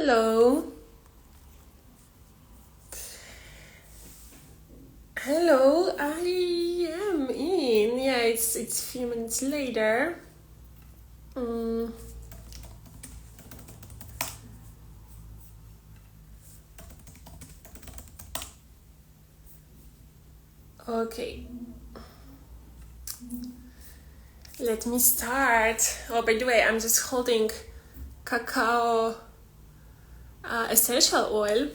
Hello. Hello, I am in. Yeah, it's a few minutes later. Okay. Let me start. Oh, by the way, I'm just holding cacao essential oil,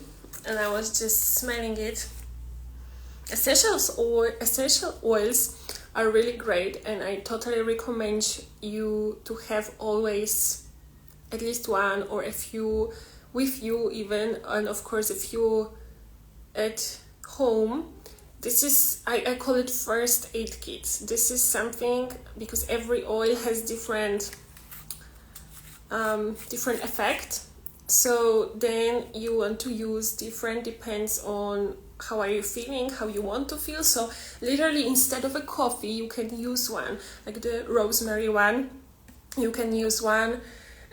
and I was just smelling it. Essential oils are really great, and I totally recommend you to have always at least one or a few with you even, and of course a few at home. This is, I call it first aid kits. This is something because every oil has different effect. So then you want to use different, depends on how are you feeling, how you want to feel. So literally instead of a coffee, you can use one, like the rosemary one. You can use one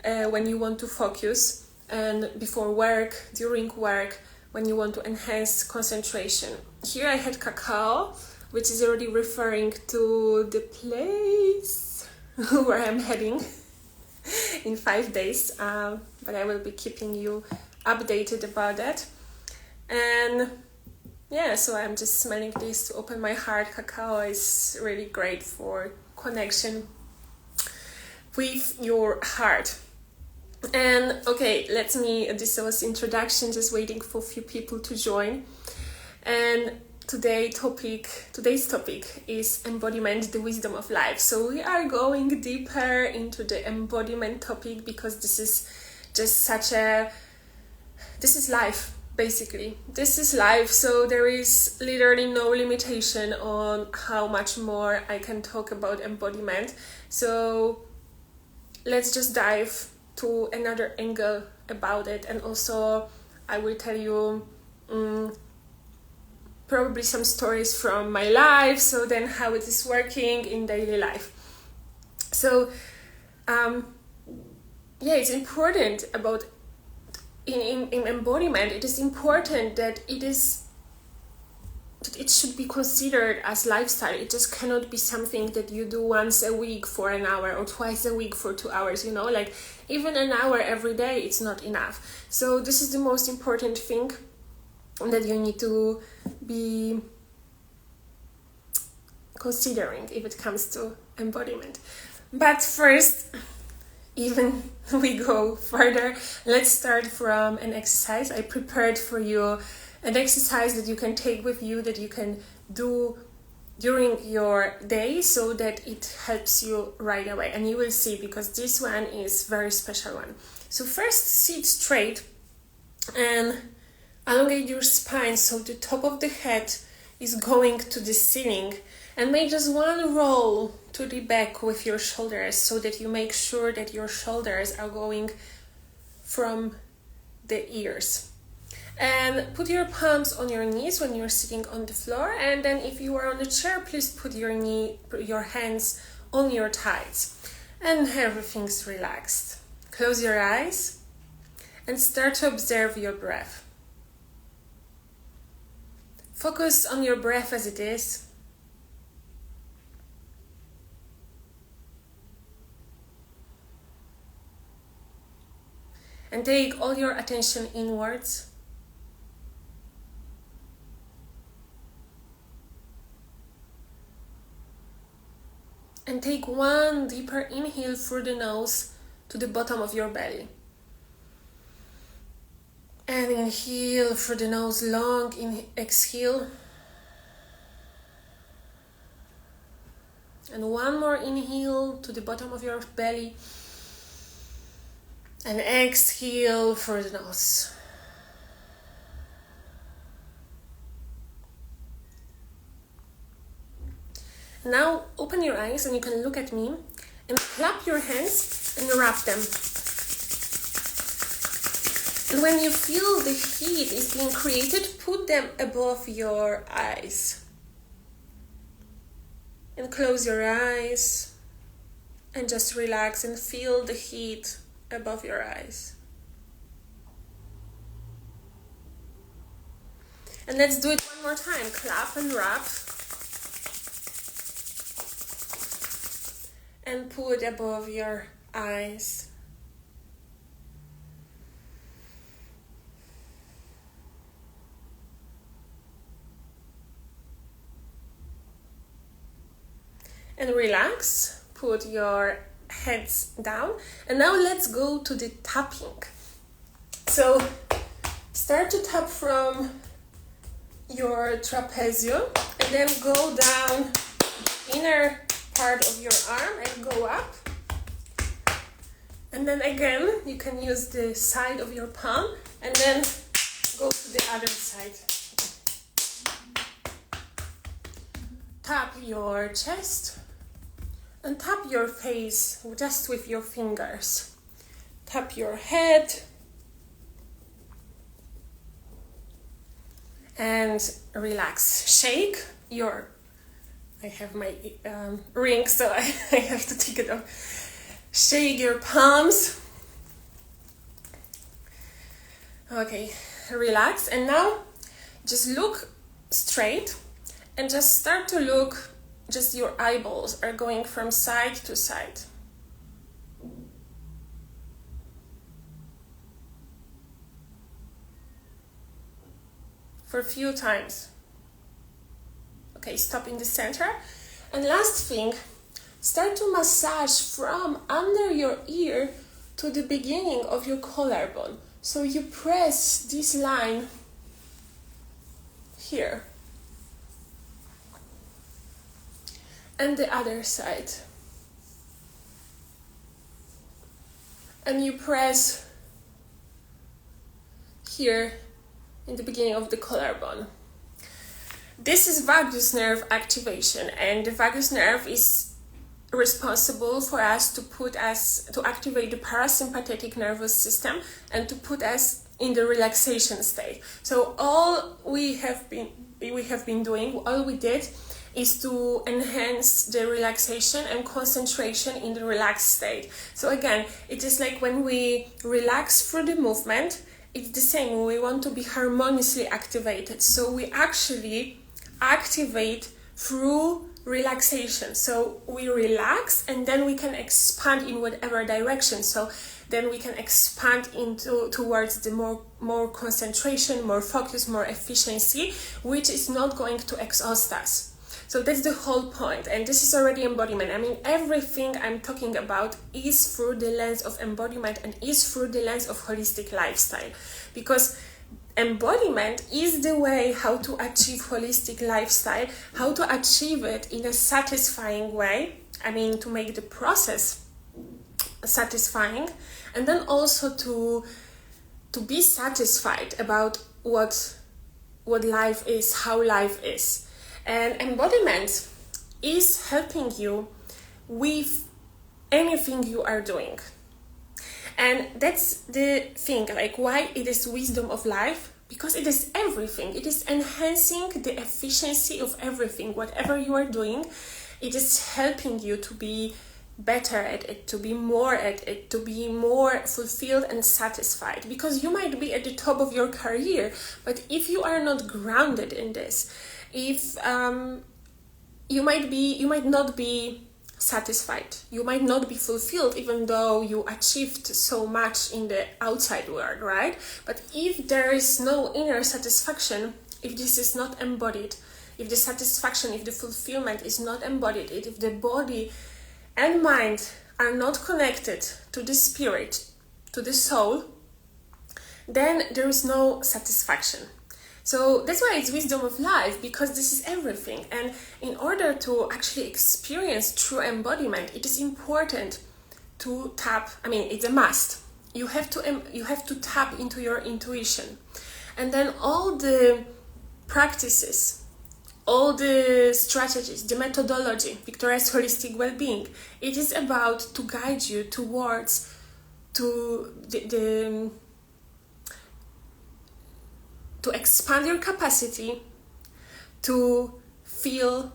when you want to focus, and before work, during work, when you want to enhance concentration. Here I had cacao, which is already referring to the place where I'm heading in 5 days, but I will be keeping you updated about that. And yeah, so I'm just smelling this to open my heart. Cacao is really great for connection with your heart. And okay, this was introduction, just waiting for a few people to join. And today's topic is embodiment, the wisdom of life. So we are going deeper into the embodiment topic because this is life, basically. This is life, so there is literally no limitation on how much more I can talk about embodiment. So let's just dive to another angle about it, and also I will tell you probably some stories from my life, so then how it is working in daily life. So it's important about in embodiment. It is important that it should be considered as lifestyle. It just cannot be something that you do once a week for an hour or twice a week for 2 hours, like even an hour every day, it's not enough. So this is the most important thing that you need to be considering if it comes to embodiment. But first, even we go further, let's start from an exercise. I prepared for you an exercise that you can take with you, that you can do during your day, so that it helps you right away. And you will see, because this one is very special one. So first, sit straight and elongate your spine, so the top of the head is going to the ceiling, and make just one roll to the back with your shoulders, so that you make sure that your shoulders are going from the ears. And put your palms on your knees when you're sitting on the floor, and then if you are on a chair, please put your hands on your thighs, and everything's relaxed. Close your eyes and start to observe your breath. Focus on your breath as it is. And take all your attention inwards. And take one deeper inhale through the nose to the bottom of your belly. And inhale through the nose, long exhale. And one more inhale to the bottom of your belly. And exhale through the nose. Now open your eyes and you can look at me and clap your hands and wrap them. And when you feel the heat is being created, put them above your eyes. And close your eyes and just relax and feel the heat above your eyes. And let's do it one more time. Clap and wrap. And put above your eyes. And relax. Put your heads down. And now let's go to the tapping. So start to tap from your trapezium and then go down inner part of your arm and go up. And then again, you can use the side of your palm and then go to the other side. Tap your chest and tap your face just with your fingers. Tap your head and relax. Shake your, I have my ring, so I have to take it off. Shake your palms. Okay, relax. And now just look straight and just start to look, just your eyeballs are going from side to side. For a few times. Okay, stop in the center. And last thing, start to massage from under your ear to the beginning of your collarbone. So you press this line here. And the other side. And you press here in the beginning of the collarbone. This is vagus nerve activation, and the vagus nerve is responsible for us to activate the parasympathetic nervous system and to put us in the relaxation state. So all we have been doing, all we did is to enhance the relaxation and concentration in the relaxed state. So again, it is like when we relax through the movement, it's the same. We want to be harmoniously activated. So we actually activate through relaxation. So we relax and then we can expand in whatever direction. So then we can expand towards the more concentration, more focus, more efficiency, which is not going to exhaust us. So that's the whole point, and this is already embodiment. I mean, everything I'm talking about is through the lens of embodiment and is through the lens of holistic lifestyle, because embodiment is the way how to achieve holistic lifestyle, how to achieve it in a satisfying way. I mean, to make the process satisfying, and then also to be satisfied about what life is, how life is. And embodiment is helping you with anything you are doing. And that's the thing, like why it is wisdom of life, because it is everything. It is enhancing the efficiency of everything. Whatever you are doing, it is helping you to be better at it, to be more at it, to be more fulfilled and satisfied. Because you might be at the top of your career, but if you are not grounded in this, if you might not be satisfied, you might not be fulfilled, even though you achieved so much in the outside world, right? But if there is no inner satisfaction, if this is not embodied, if the satisfaction, if the fulfillment is not embodied, if the body and mind are not connected to the spirit, to the soul, then there is no satisfaction. So that's why it's wisdom of life, because this is everything. And in order to actually experience true embodiment, it is important to tap. I mean, it's a must. You have to tap into your intuition. And then all the practices, all the strategies, the methodology, Victoria's holistic well-being, it is about to guide you towards to expand your capacity to feel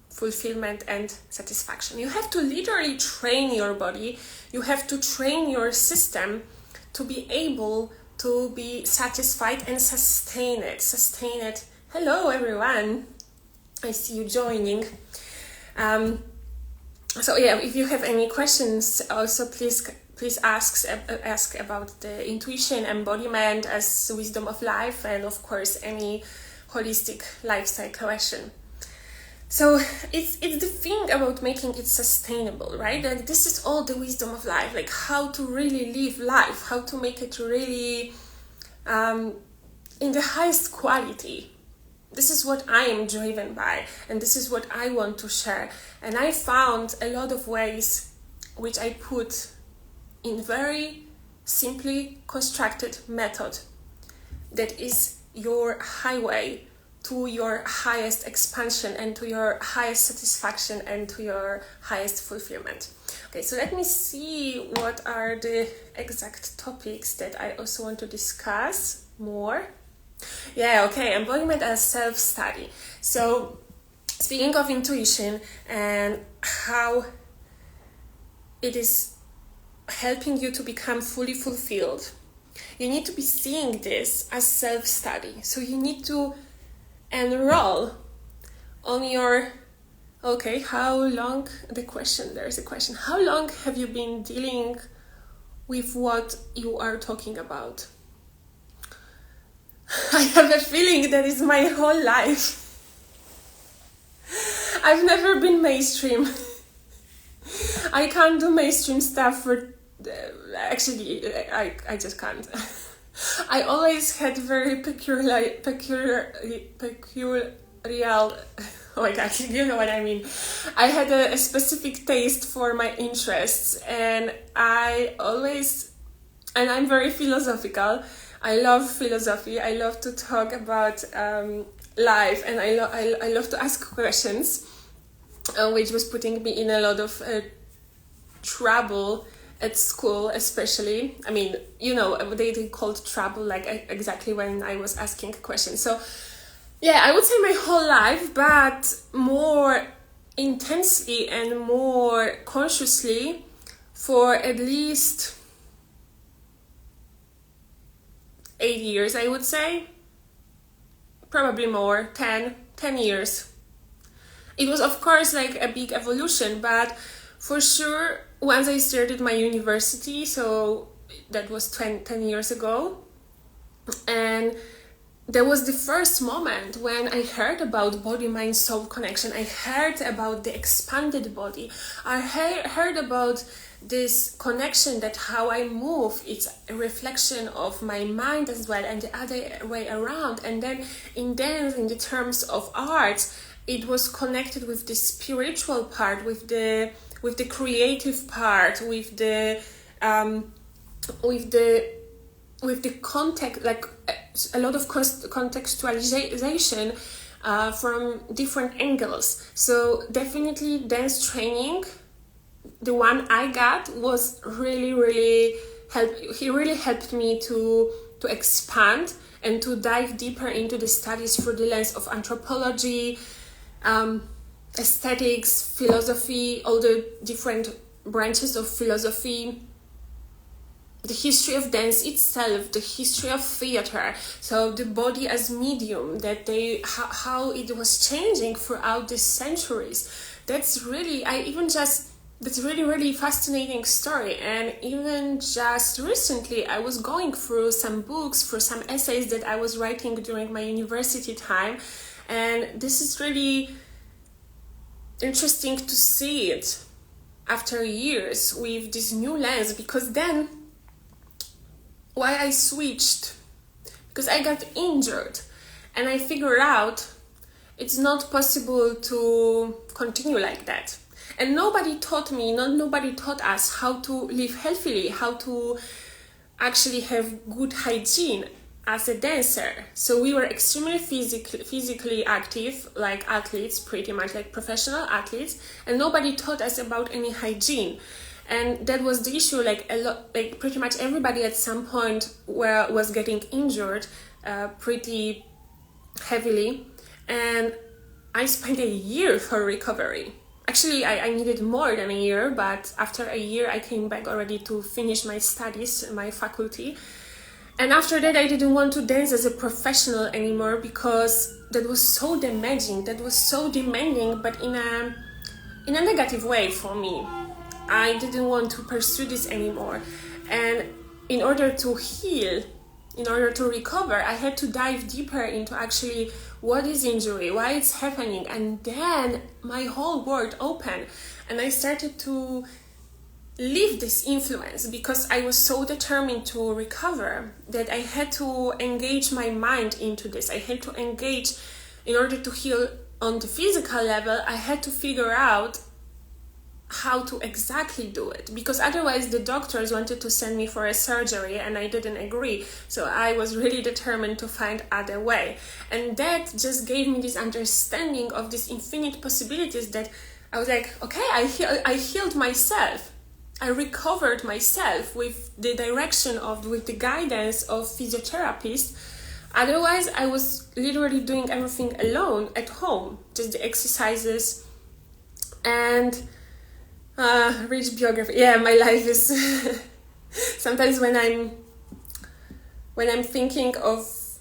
fulfillment and satisfaction. You have to literally train your body, you have to train your system to be able to be satisfied and sustain it. Hello everyone, I see you joining. So yeah, if you have any questions also, please ask about the intuition, embodiment as wisdom of life, and of course any holistic lifestyle question. So it's the thing about making it sustainable, right? Like this is all the wisdom of life, like how to really live life, how to make it really in the highest quality. This is what I am driven by, and this is what I want to share. And I found a lot of ways which I put in very simply constructed method that is your highway to your highest expansion and to your highest satisfaction and to your highest fulfillment. Okay, so let me see what are the exact topics that I also want to discuss more. Yeah, okay, embodiment as self-study. So speaking of intuition and how it is helping you to become fully fulfilled, you need to be seeing this as self-study. So you need to enroll on your, okay, how long, there's a question, how long have you been dealing with what you are talking about? I have a feeling that is my whole life. I've never been mainstream. I can't do mainstream stuff for, actually, I just can't. I always had very peculiar, oh my god, you know what I mean. I had a specific taste for my interests, and I'm very philosophical. I love philosophy. I love to talk about life, and I love to ask questions, which was putting me in a lot of trouble at school, especially. I mean, you know, they called trouble like exactly when I was asking questions. So yeah, I would say my whole life, but more intensely and more consciously for at least 8 years, I would say. Probably more, 10 years. It was, of course, like a big evolution, but for sure, once I started my university, so that was 10 years ago, and there was the first moment when I heard about body-mind-soul connection. I heard about the expanded body. I heard about this connection, that how I move, it's a reflection of my mind as well, and the other way around. And then in the terms of art, it was connected with the spiritual part, with the creative part, with the context, like a lot of contextualization from different angles. So definitely dance training, the one I got, was really helped me to expand and to dive deeper into the studies through the lens of anthropology, aesthetics, philosophy, all the different branches of philosophy, the history of dance itself, the history of theater, so the body as medium, that how it was changing throughout the centuries. That's really fascinating story. And even just recently, I was going through some books, for some essays that I was writing during my university time, and this is really interesting to see it after years with this new lens. Because then, why I switched? Because I got injured, and I figured out it's not possible to continue like that. And nobody taught us how to live healthily, how to actually have good hygiene as a dancer. So we were extremely physically active, like athletes, pretty much like professional athletes, and nobody taught us about any hygiene. And that was the issue. Like pretty much everybody at some point was getting injured pretty heavily, and I spent a year for recovery. Actually, I needed more than a year, but after a year I came back already to finish my studies, my faculty. And after that, I didn't want to dance as a professional anymore because that was so damaging, that was so demanding, but in a negative way for me. I didn't want to pursue this anymore. And in order to heal, in order to recover, I had to dive deeper into actually what is injury, why it's happening, and then my whole world opened, and I started to leave this influence because I was so determined to recover that I had to engage my mind into this. I had to engage in order to heal on the physical level. I had to figure out how to exactly do it, because otherwise the doctors wanted to send me for a surgery and I didn't agree. So I was really determined to find other way, and that just gave me this understanding of these infinite possibilities that I was like, okay, I healed myself. I recovered myself with the direction of, with the guidance of physiotherapists. Otherwise, I was literally doing everything alone at home, just the exercises and rich biography. Yeah, my life is sometimes when I'm thinking of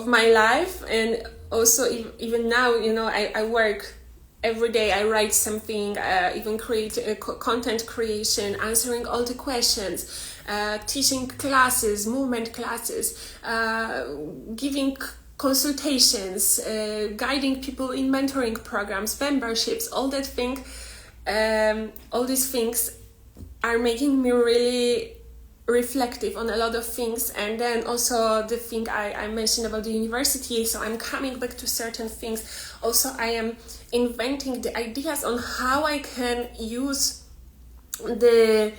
my life, and also even now, you know, I work every day. I write something, even create content creation, answering all the questions, teaching classes, movement classes, giving consultations, guiding people in mentoring programs, memberships, all that thing. All these things are making me really reflective on a lot of things. And then also the thing I mentioned about the university, so I'm coming back to certain things. Also, I am inventing the ideas on how I can use the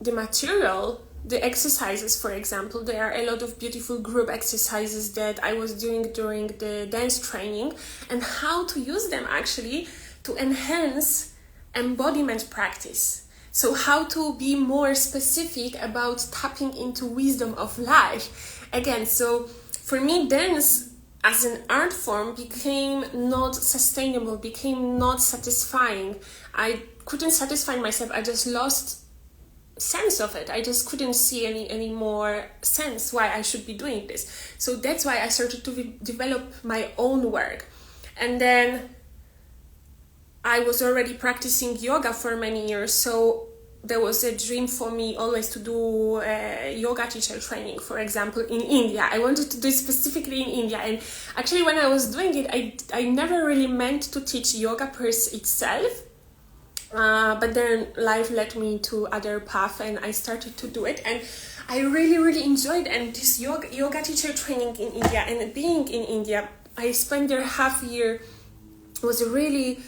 material, the exercises. For example, there are a lot of beautiful group exercises that I was doing during the dance training, and how to use them actually to enhance embodiment practice. So how to be more specific about tapping into wisdom of life. Again, so for me, dance as an art form became not sustainable, became not satisfying. I couldn't satisfy myself. I just lost sense of it. I just couldn't see any more sense why I should be doing this. So that's why I started to develop my own work. And then I was already practicing yoga for many years, so there was a dream for me always to do yoga teacher training, for example, in India. I wanted to do it specifically in India, and actually when I was doing it, I never really meant to teach yoga per itself, but then life led me to other path and I started to do it, and I really enjoyed. And this yoga teacher training in India, and being in India, I spent there half a year. It was a really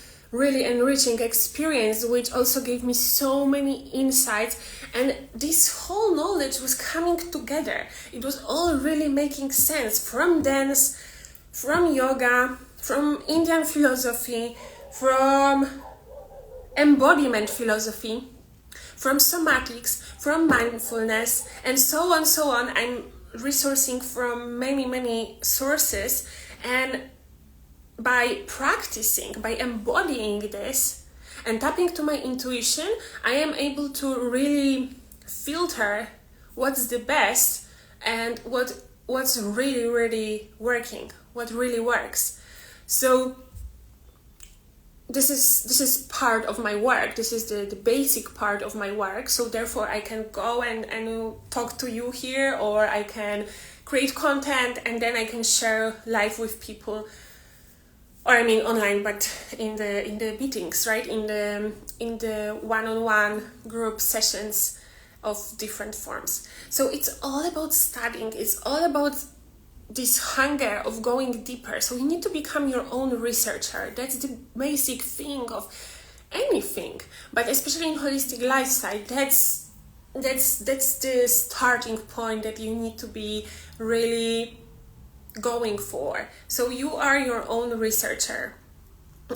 enriching experience, which also gave me so many insights, and this whole knowledge was coming together. It was all really making sense, from dance, from yoga, from Indian philosophy, from embodiment philosophy, from somatics, from mindfulness, and so on. I'm resourcing from many sources, and by practicing, by embodying this and tapping to my intuition, I am able to really filter what's the best and what's really working, what really works. So this is part of my work. This is the basic part of my work. So therefore I can go and talk to you here, or I can create content and then I can share live with people. Or I mean online, but in the meetings, right? In the one-on-one group sessions of different forms. So it's all about studying. It's all about this hunger of going deeper. So you need to become your own researcher. That's the basic thing of anything, but especially in holistic lifestyle, that's the starting point that you need to be really going for. So you are your own researcher,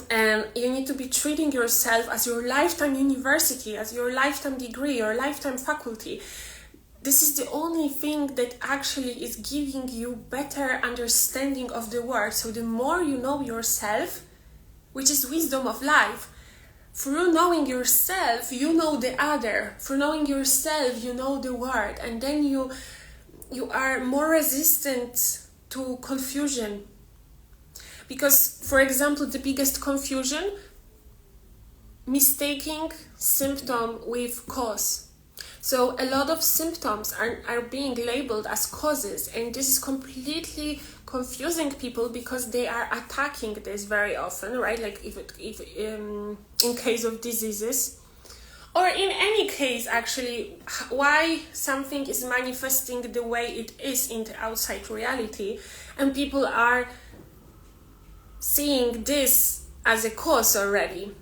and you need to be treating yourself as your lifetime university, as your lifetime degree, your lifetime faculty. This is the only thing that actually is giving you better understanding of the world. So the more you know yourself, which is wisdom of life, through knowing yourself, you know the other. Through knowing yourself, you know the world. And then you are more resistant to confusion. Because, for example, the biggest confusion, mistaking symptom with cause. So a lot of symptoms are being labeled as causes, and this is completely confusing people because they are attacking this very often, right? Like if in case of diseases, or in any case, actually, why something is manifesting the way it is in the outside reality, and people are seeing this as a cause already.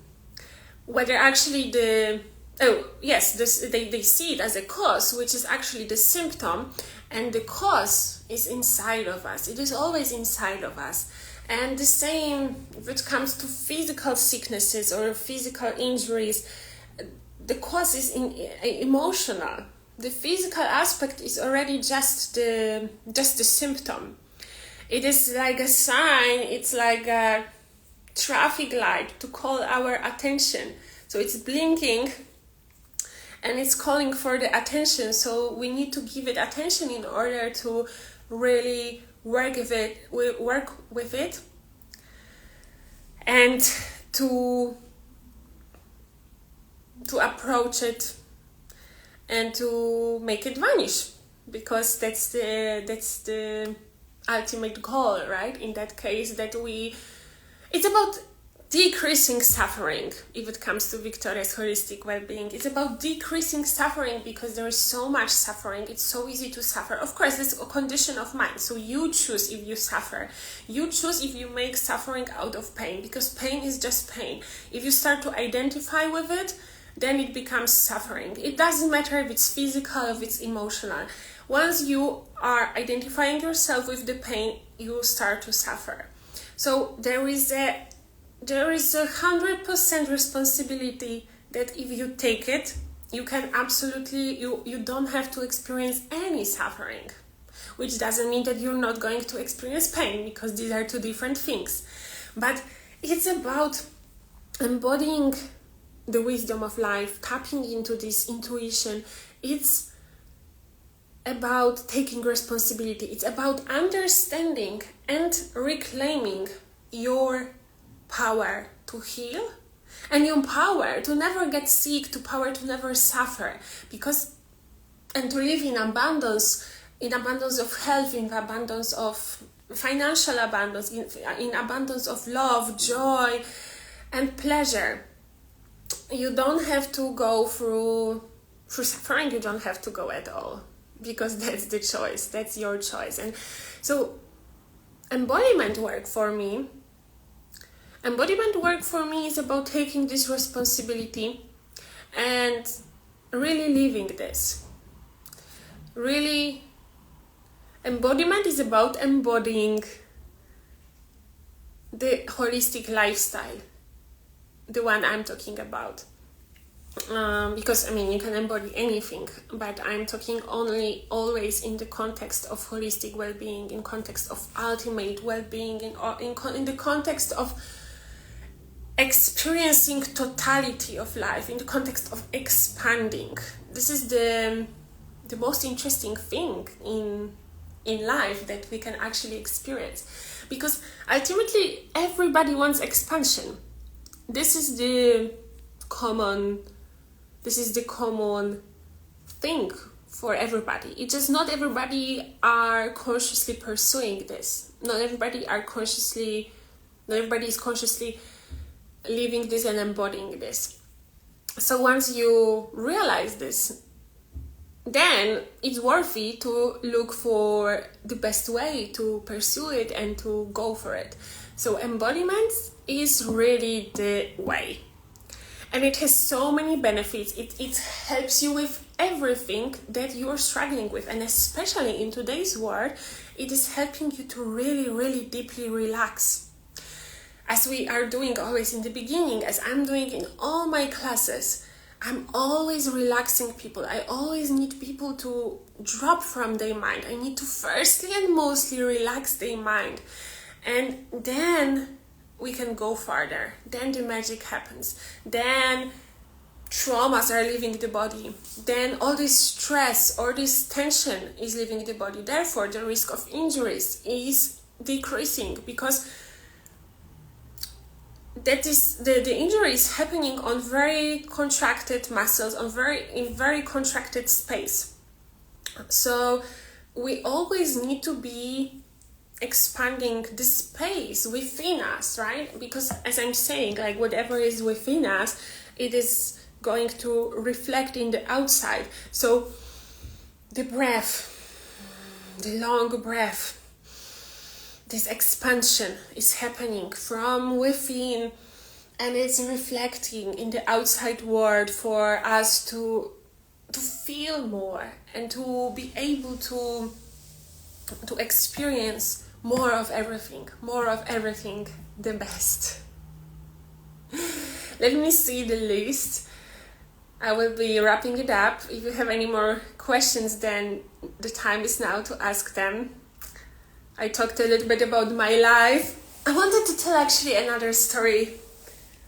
Whether actually they see it as a cause, which is actually the symptom, and the cause is inside of us. It is always inside of us. And the same if it comes to physical sicknesses or physical injuries, the cause is emotional. The physical aspect is already just the symptom. It is like a sign, it's like a traffic light to call our attention. So it's blinking and it's calling for the attention. So we need to give it attention in order to really work with it and to approach it and to make it vanish, because that's the ultimate goal, right? In that case, it's about decreasing suffering. If it comes to Victoria's holistic well-being, it's about decreasing suffering, because there is so much suffering. It's so easy to suffer. Of course, it's a condition of mind. So you choose if you suffer. You choose if you make suffering out of pain, because pain is just pain. If you start to identify with it, then it becomes suffering. It doesn't matter if it's physical, if it's emotional. Once you are identifying yourself with the pain, you start to suffer. So there is a 100% responsibility that if you take it, you can absolutely, you don't have to experience any suffering, which doesn't mean that you're not going to experience pain, because these are two different things. But it's about embodying the wisdom of life, tapping into this intuition. It's about taking responsibility. It's about understanding and reclaiming your power to heal and your power to never get sick, to power to never suffer, and to live in abundance of health, in abundance of financial abundance, in abundance of love, joy, and pleasure. You don't have to go through suffering. You don't have to go at all, because that's the choice. That's your choice. And so embodiment work for me is about taking this responsibility and really living this. Really, embodiment is about embodying the holistic lifestyle, the one I'm talking about. Because you can embody anything, but I'm talking always in the context of holistic well-being, in context of ultimate well-being, in the context of experiencing totality of life, in the context of expanding. This is the most interesting thing in life that we can actually experience, because ultimately everybody wants expansion. This is the common thing for everybody. It's just not everybody are consciously pursuing this. Not everybody is consciously living this and embodying this. So once you realize this, then it's worthy to look for the best way to pursue it and to go for it. So embodiment is really the way. And it has so many benefits. It helps you with everything that you are struggling with. And especially in today's world, it is helping you to really, really deeply relax. As we are doing always in the beginning, as I'm doing in all my classes, I'm always relaxing people. I always need people to drop from their mind. I need to firstly and mostly relax their mind. And then we can go farther. Then the magic happens. Then traumas are leaving the body. Then all this stress or this tension is leaving the body. Therefore, the risk of injuries is decreasing, because that is the injury is happening on very contracted muscles, in very contracted space. So we always need to be expanding the space within us, right? Because as I'm saying, like whatever is within us, it is going to reflect in the outside. So the breath, the long breath, this expansion is happening from within, and it's reflecting in the outside world for us to feel more and to be able to experience more of everything, the best. Let me see the list. I will be wrapping it up. If you have any more questions, then the time is now to ask them. I talked a little bit about my life. I wanted to tell actually another story,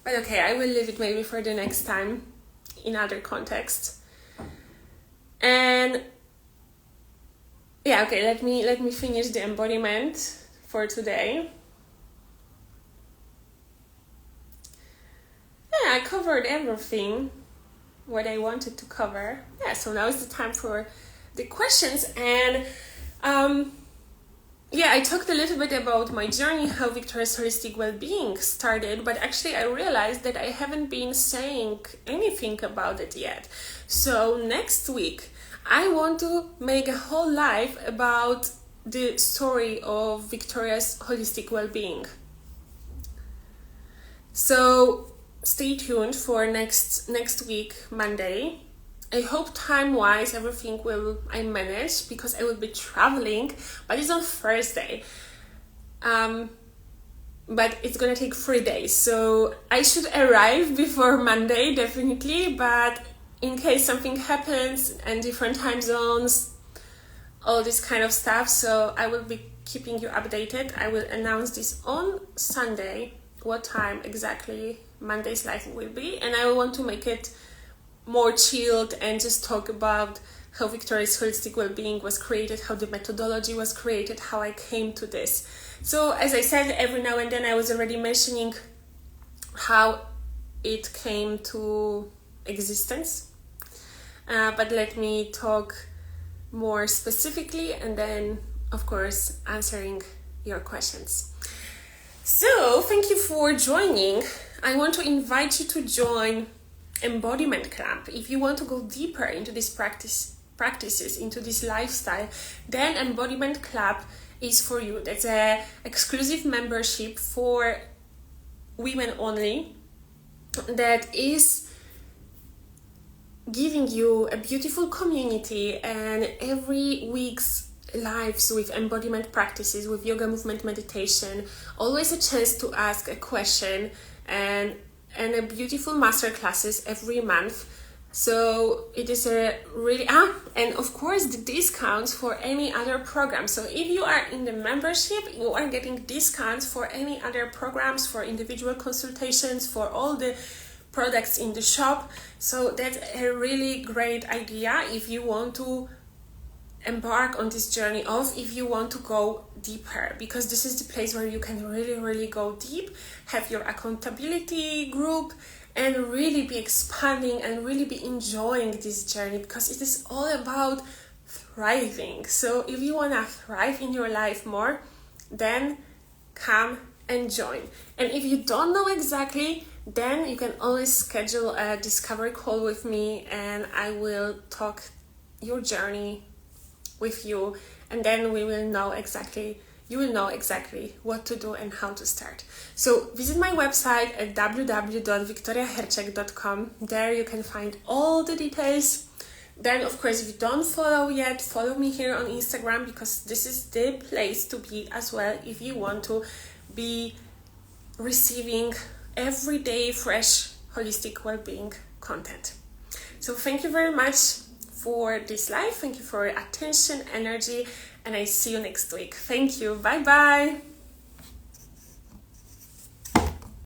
but okay, I will leave it maybe for the next time in other context. And yeah, okay, let me finish the embodiment for today. Yeah, I covered everything what I wanted to cover. Yeah, so now is the time for the questions. And I talked a little bit about my journey, how Victoria's Holistic Wellbeing started, but actually I realized that I haven't been saying anything about it yet. So next week, I want to make a whole live about the story of Victoria's Holistic Wellbeing. So stay tuned for next week, Monday. I hope time-wise everything I manage, because I will be traveling, but it's on Thursday. But it's gonna take 3 days, so I should arrive before Monday, definitely, but in case something happens and different time zones, all this kind of stuff, so I will be keeping you updated. I will announce this on Sunday, what time exactly Monday's live will be, and I want to make it more chilled and just talk about how Victoria's Holistic Wellbeing was created, how the methodology was created, how I came to this. So as I said, every now and then I was already mentioning how it came to existence, but let me talk more specifically, and then of course answering your questions. So thank you for joining. I want to invite you to join Embodiment Club. If you want to go deeper into these practices, into this lifestyle, then Embodiment Club is for you. That's an exclusive membership for women only, that is giving you a beautiful community and every week's lives with embodiment practices, with yoga, movement, meditation, always a chance to ask a question, and a beautiful master classes every month. So it is a really and of course the discounts for any other program. So if you are in the membership, you are getting discounts for any other programs, for individual consultations, for all the products in the shop. So that's a really great idea if you want to embark on this journey, if you want to go deeper, because this is the place where you can really go deep, have your accountability group, and really be expanding and really be enjoying this journey, because it is all about thriving. So if you want to thrive in your life more, then come and join. And if you don't know exactly, then you can always schedule a discovery call with me, and I will talk your journey with you, and then you will know exactly what to do and how to start. So visit my website at www.victoriaherczeg.com. There you can find all the details. Then of course, if you don't follow yet, follow me here on Instagram, because this is the place to be as well if you want to be receiving everyday fresh holistic well-being content. So thank you very much for this live. Thank you for your attention, energy, and I see you next week. Thank you. Bye bye.